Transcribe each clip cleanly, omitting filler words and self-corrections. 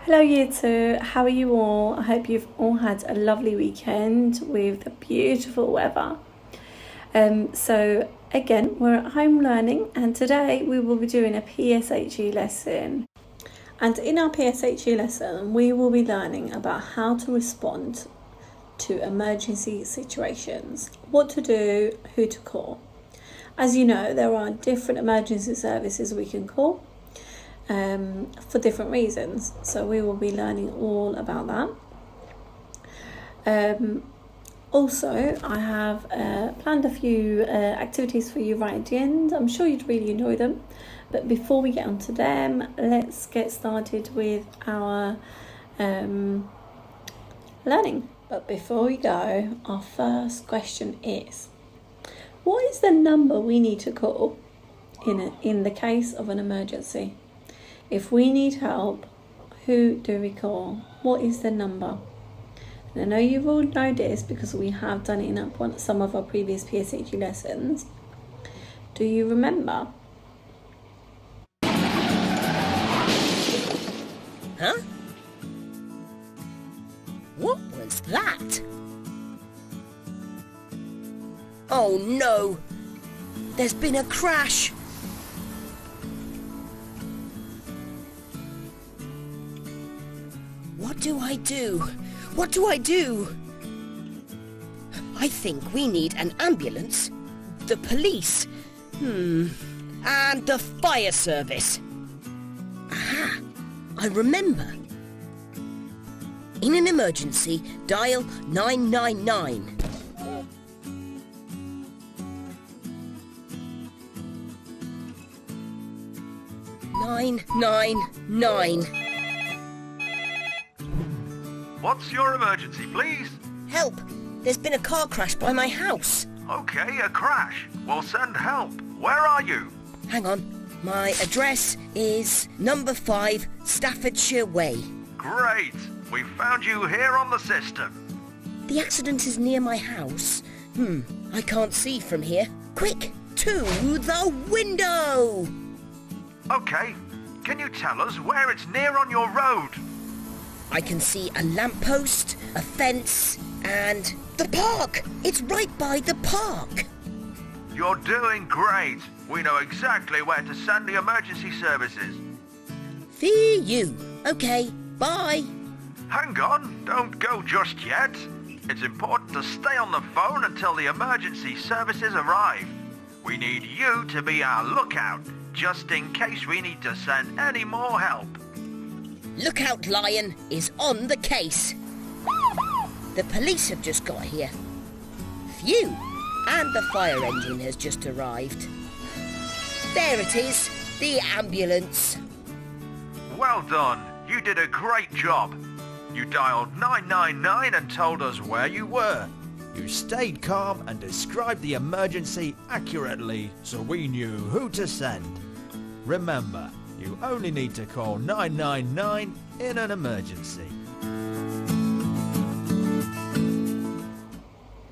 Hello, year two. How are you all? I hope you've all had a lovely weekend with the beautiful weather. So again, we're at home learning, and today we will be doing a PSHE lesson. And in our PSHE lesson, we will be learning about how to respond to emergency situations, what to do, who to call. As you know, there are different emergency services we can call for different reasons. So we will be learning all about that. Also, I have planned a few activities for you right at the end. I'm sure you'd really enjoy them. But before we get onto them, let's get started with our learning. But before we go, our first question is, what is the number we need to call in the case of an emergency? If we need help, who do we call? What is the number? And I know you all know this because we have done it in some of our previous PSHE lessons. Do you remember? Huh? What was that? Oh no! There's been a crash! What do I do? What do I do? I think we need an ambulance, the police, and the fire service. Aha! I remember. In an emergency, dial 999. 999. What's your emergency, please? Help! There's been a car crash by my house. Okay, a crash. We'll send help. Where are you? Hang on. My address is number 5 Staffordshire Way. Great. We found you here on the system. The accident is near my house. I can't see from here. Quick, to the window! Okay. Can you tell us where it's near on your road? I can see a lamppost, a fence, and the park! It's right by the park! You're doing great. We know exactly where to send the emergency services. For you. Okay, bye. Hang on, don't go just yet. It's important to stay on the phone until the emergency services arrive. We need you to be our lookout, just in case we need to send any more help. Lookout Lion is on the case. The police have just got here. Phew! And the fire engine has just arrived. There it is, the ambulance. Well done. You did a great job. You dialed 999 and told us where you were. You stayed calm and described the emergency accurately, so we knew who to send. Remember, you only need to call 999 in an emergency.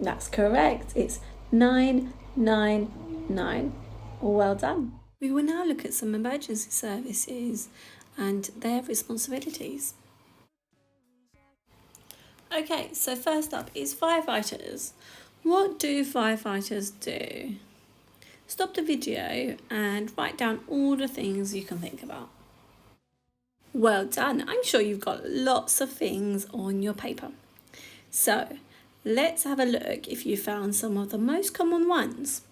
That's correct. It's 999. Well done. We will now look at some emergency services and their responsibilities. Okay, so first up is firefighters. What do firefighters do? Stop the video and write down all the things you can think about. Well done. I'm sure you've got lots of things on your paper. So let's have a look if you found some of the most common ones.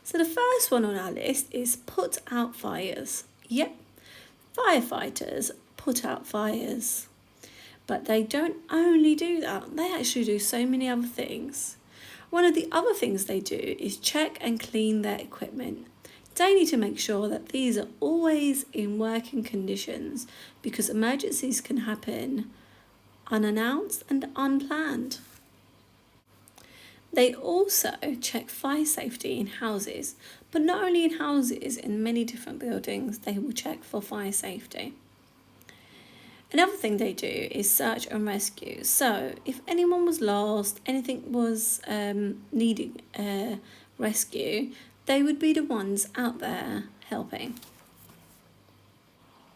So the first one on our list is put out fires. Yep, firefighters put out fires. But they don't only do that, they actually do so many other things. One of the other things they do is check and clean their equipment. They need to make sure that these are always in working conditions because emergencies can happen unannounced and unplanned. They also check fire safety in houses, but not only in houses, in many different buildings, they will check for fire safety. Another thing they do is search and rescue. So if anyone was lost, anything was needing rescue, they would be the ones out there helping.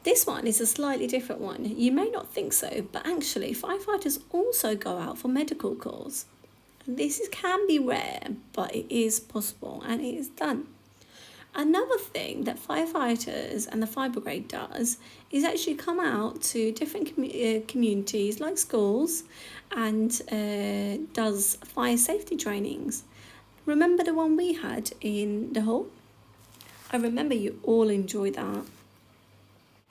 This one is a slightly different one. You may not think so, but actually firefighters also go out for medical calls. Can be rare, but it is possible and it is done. Another thing that firefighters and the fire brigade does is actually come out to different communities like schools and does fire safety trainings. Remember the one we had in the hall? I remember you all enjoyed that.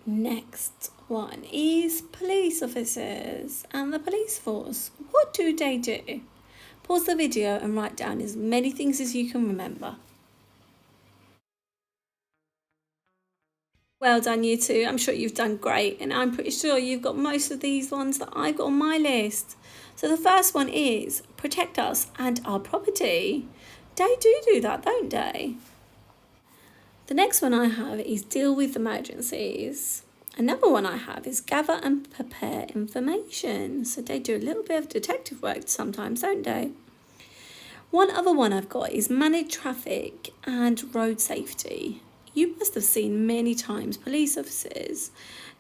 Next one is police officers and the police force. What do they do? Pause the video and write down as many things as you can remember. Well done, you two. I'm sure you've done great, and I'm pretty sure you've got most of these ones that I've got on my list. So the first one is protect us and our property. They do that, don't they? The next one I have is deal with emergencies. Another one I have is gather and prepare information. So they do a little bit of detective work sometimes, don't they? One other one I've got is manage traffic and road safety. You must have seen many times police officers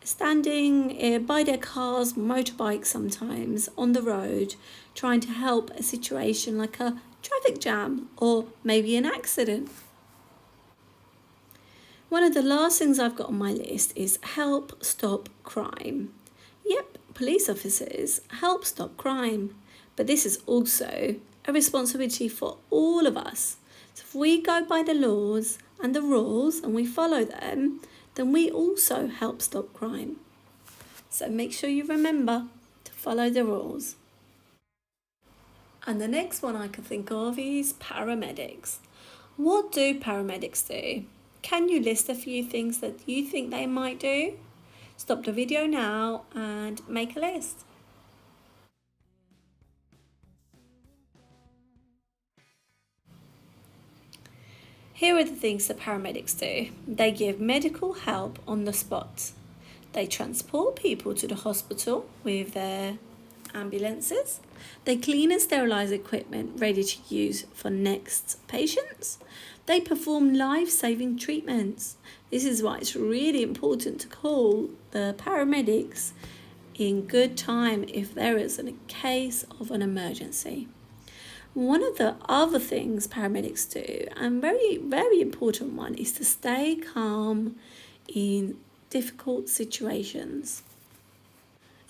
standing by their cars, motorbikes sometimes, on the road, trying to help a situation like a traffic jam or maybe an accident. One of the last things I've got on my list is help stop crime. Yep, police officers help stop crime, but this is also a responsibility for all of us. So if we go by the laws and the rules and we follow them, then we also help stop crime. So make sure you remember to follow the rules. And the next one I can think of is paramedics. What do paramedics do? Can you list a few things that you think they might do? Stop the video now and make a list. Here are the things that paramedics do. They give medical help on the spot. They transport people to the hospital with their ambulances. They clean and sterilise equipment ready to use for next patients. They perform life-saving treatments. This is why it's really important to call the paramedics in good time if there is a case of an emergency. One of the other things paramedics do, and very, very important one, is to stay calm in difficult situations,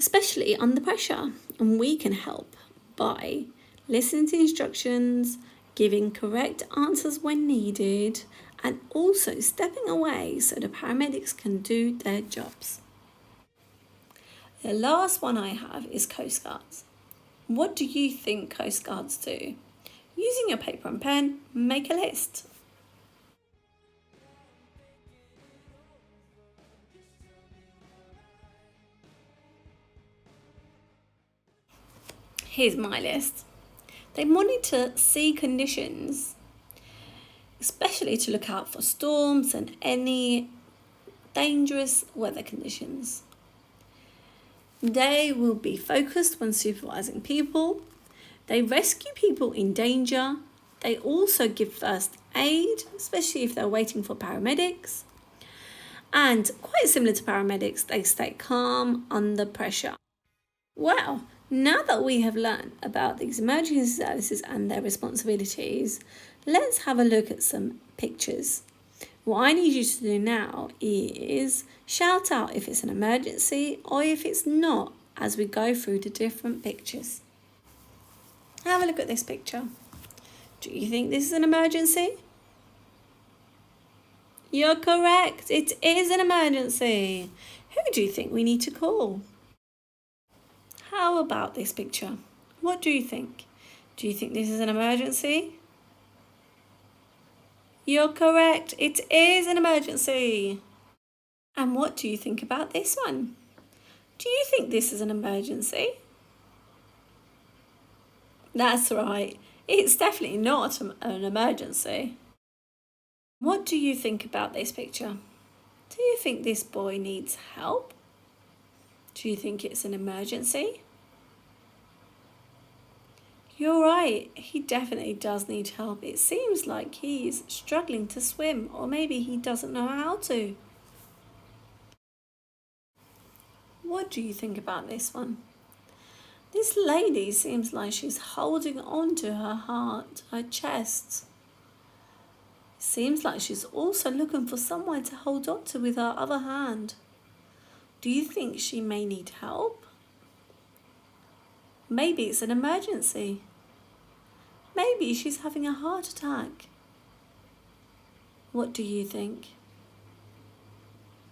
especially under pressure. And we can help by listening to instructions, giving correct answers when needed, and also stepping away so the paramedics can do their jobs. The last one I have is Coast Guards. What do you think Coast Guards do? Using your paper and pen, make a list. Here's my list. They monitor sea conditions, especially to look out for storms and any dangerous weather conditions. They will be focused when supervising people. They rescue people in danger. They also give first aid, especially if they're waiting for paramedics. And quite similar to paramedics, they stay calm under pressure. Well, now that we have learned about these emergency services and their responsibilities, let's have a look at some pictures. What I need you to do now is shout out if it's an emergency or if it's not as we go through the different pictures. Have a look at this picture. Do you think this is an emergency? You're correct. It is an emergency. Who do you think we need to call? How about this picture? What do you think? Do you think this is an emergency? You're correct. It is an emergency. And what do you think about this one? Do you think this is an emergency? That's right. It's definitely not an emergency. What do you think about this picture? Do you think this boy needs help? Do you think it's an emergency? You're right, he definitely does need help. It seems like he's struggling to swim, or maybe he doesn't know how to. What do you think about this one? This lady seems like she's holding on to her heart, her chest. Seems like she's also looking for someone to hold on to with her other hand. Do you think she may need help? Maybe it's an emergency. Maybe she's having a heart attack. What do you think?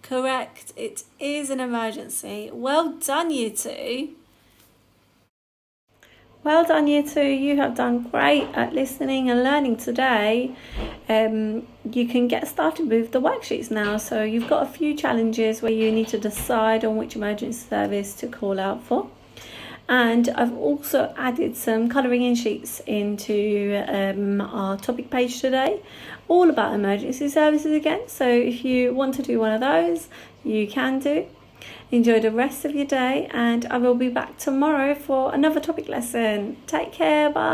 Correct, it is an emergency. Well done, you two. Well done, you two. You have done great at listening and learning today. You can get started with the worksheets now. So you've got a few challenges where you need to decide on which emergency service to call out for. And I've also added some colouring in sheets into our topic page today, all about emergency services again. So if you want to do one of those, you can do. Enjoy the rest of your day, and I will be back tomorrow for another topic lesson. Take care, bye.